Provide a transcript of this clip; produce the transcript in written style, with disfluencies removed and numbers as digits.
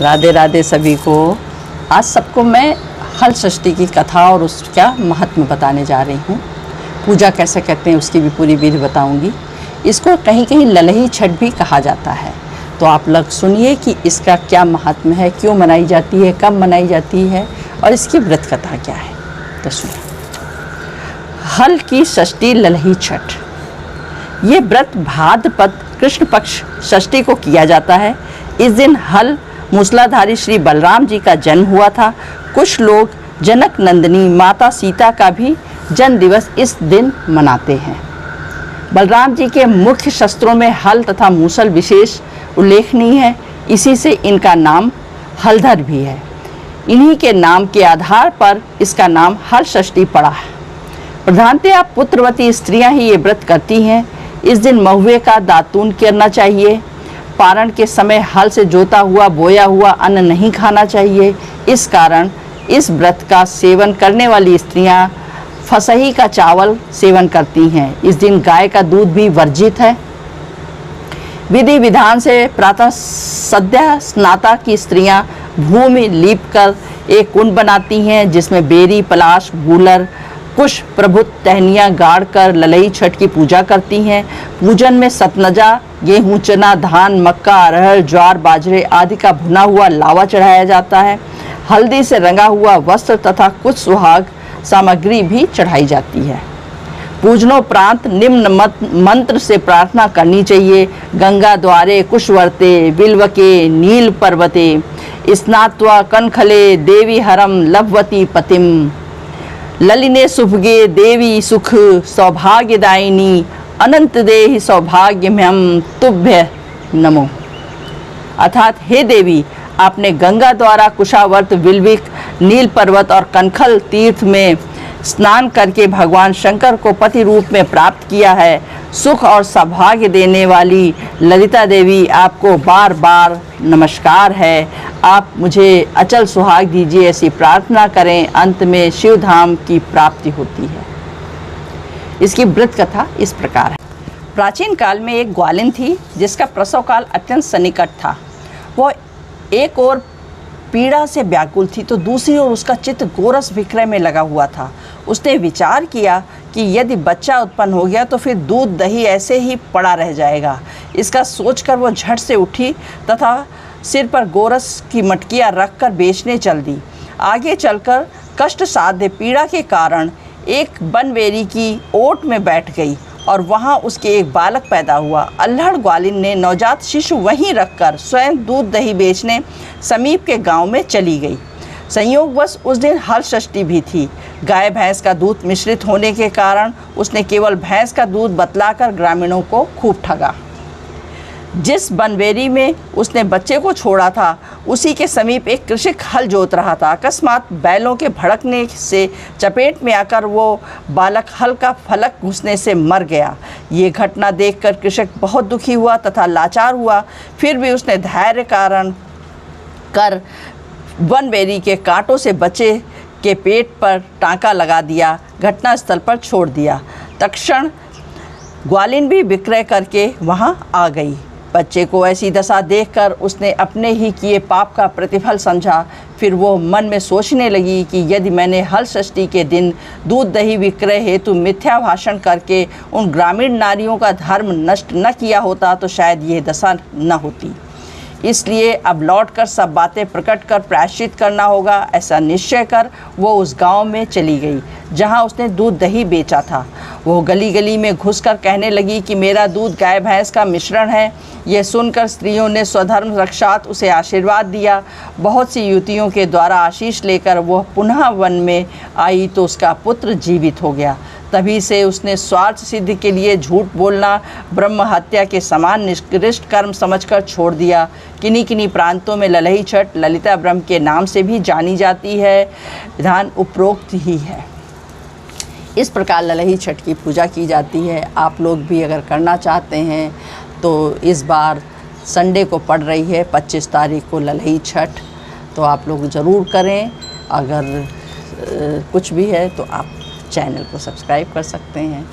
राधे राधे सभी को। आज सबको मैं हल षष्ठी की कथा और उसका महत्व बताने जा रही हूँ। पूजा कैसे करते हैं उसकी भी पूरी विधि बताऊँगी। इसको कहीं कहीं ललही छठ भी कहा जाता है। तो आप लोग सुनिए कि इसका क्या महत्व है, क्यों मनाई जाती है, कब मनाई जाती है और इसकी व्रत कथा क्या है। तो सुनिए। हल की षष्ठी ललही छठ। ये व्रत भाद्रपद कृष्ण पक्ष षष्ठी को किया जाता है। इस दिन हल मूसलाधारी श्री बलराम जी का जन्म हुआ था। कुछ लोग जनक नंदिनी माता सीता का भी जन्म दिवस इस दिन मनाते हैं। बलराम जी के मुख्य शस्त्रों में हल तथा मूसल विशेष उल्लेखनीय है। इसी से इनका नाम हलधर भी है। इन्हीं के नाम के आधार पर इसका नाम हल षष्ठी पड़ा है। प्रधानतया पुत्रवती स्त्रियां ही ये व्रत करती हैं। इस दिन महुए का दातून करना चाहिए। पारण के समय हल से जोता हुआ बोया हुआ अन्न नहीं खाना चाहिए। इस कारण इस व्रत का सेवन करने वाली स्त्रियां फसही का चावल सेवन करती हैं। इस दिन गाय का दूध भी वर्जित है। विधि विधान से प्रातः सद्या स्नाता की स्त्रियां भूमि लीप कर एक कुंड बनाती हैं, जिसमें बेरी पलाश गूलर कुश प्रभुत टहनियाँ गाड़ कर ललई छठ की पूजा करती हैं। पूजन में सतनजा गेहूँ चना धान मक्का अरहर ज्वार बाजरे आदि का भुना हुआ लावा चढ़ाया जाता है। हल्दी से रंगा हुआ वस्त्र तथा कुछ सुहाग सामग्री भी चढ़ाई जाती है। पूजनोपरांत निम्न मंत्र से प्रार्थना करनी चाहिए। गंगा द्वारे कुशवर्ते बिल्वके नील पर्वते स्नात्वा कनखले देवी हरम लभवती पतिम ललिने शुभगे देवी सुख सौभाग्यदायिनी अनंत देहि सौभाग्यम्यम तुभ्य नमो। अर्थात हे देवी, आपने गंगा द्वारा कुशावर्त विल्विक नील पर्वत और कनखल तीर्थ में स्नान करके भगवान शंकर को पति रूप में प्राप्त किया है। सुख और सौभाग्य देने वाली ललिता देवी, आपको बार बार नमस्कार है। आप मुझे अचल सुहाग दीजिए, ऐसी प्रार्थना करें। अंत में शिव धाम की प्राप्ति होती है। इसकी व्रत कथा इस प्रकार है। प्राचीन काल में एक ग्वालिन थी जिसका प्रसव काल अत्यंत सन्निकट था। वह एक ओर पीड़ा से व्याकुल थी तो दूसरी ओर उसका चित्त गोरस विक्रय में लगा हुआ था। उसने विचार किया कि यदि बच्चा उत्पन्न हो गया तो फिर दूध दही ऐसे ही पड़ा रह जाएगा। इसका सोचकर वो झट से उठी तथा सिर पर गोरस की मटकियाँ रखकर बेचने चल दी। आगे चलकर कष्ट साध्य पीड़ा के कारण एक बनवेरी की ओट में बैठ गई और वहाँ उसके एक बालक पैदा हुआ। अल्हड़ ग्वालिन ने नवजात शिशु वहीं रखकर स्वयं दूध दही बेचने समीप के गांव में चली गई। संयोगवश उस दिन हल षष्ठी भी थी। गाय भैंस का दूध मिश्रित होने के कारण उसने केवल भैंस का दूध बतलाकर ग्रामीणों को खूब ठगा। जिस बनवेरी में उसने बच्चे को छोड़ा था उसी के समीप एक कृषक हल जोत रहा था। अकस्मात बैलों के भड़कने से चपेट में आकर वो बालक हल का फलक घुसने से मर गया। ये घटना देखकर कृषक बहुत दुखी हुआ तथा लाचार हुआ। फिर भी उसने धैर्य कारण कर बनवेरी के कांटों से बच्चे के पेट पर टाँका लगा दिया, घटनास्थल पर छोड़ दिया। तत्क्षण ग्वालिन भी विक्रय करके वहाँ आ गई। बच्चे को ऐसी दशा देखकर उसने अपने ही किए पाप का प्रतिफल समझा। फिर वो मन में सोचने लगी कि यदि मैंने हल षष्ठी के दिन दूध दही विक्रय हेतु मिथ्या भाषण करके उन ग्रामीण नारियों का धर्म नष्ट न किया होता तो शायद ये दशा न होती। इसलिए अब लौटकर सब बातें प्रकट कर प्रायश्चित करना होगा। ऐसा निश्चय कर वो उस गांव में चली गई जहां उसने दूध दही बेचा था। वो गली गली में घुसकर कहने लगी कि मेरा दूध गाय भैंस का मिश्रण है। यह सुनकर स्त्रियों ने स्वधर्म रक्षात उसे आशीर्वाद दिया। बहुत सी युवतियों के द्वारा आशीष लेकर वह पुनः वन में आई तो उसका पुत्र जीवित हो गया। तभी से उसने स्वार्थ सिद्धि के लिए झूठ बोलना ब्रह्म हत्या के समान निकृष्ट कर्म समझकर छोड़ दिया। किन्हीं किन्हीं प्रांतों में ललही छठ ललिता ब्रह्म के नाम से भी जानी जाती है। विधान उपरोक्त ही है। इस प्रकार ललही छठ की पूजा की जाती है। आप लोग भी अगर करना चाहते हैं तो इस बार संडे को पड़ रही है 25 तारीख को ललही छठ, तो आप लोग ज़रूर करें। अगर कुछ भी है तो आप चैनल को सब्सक्राइब कर सकते हैं।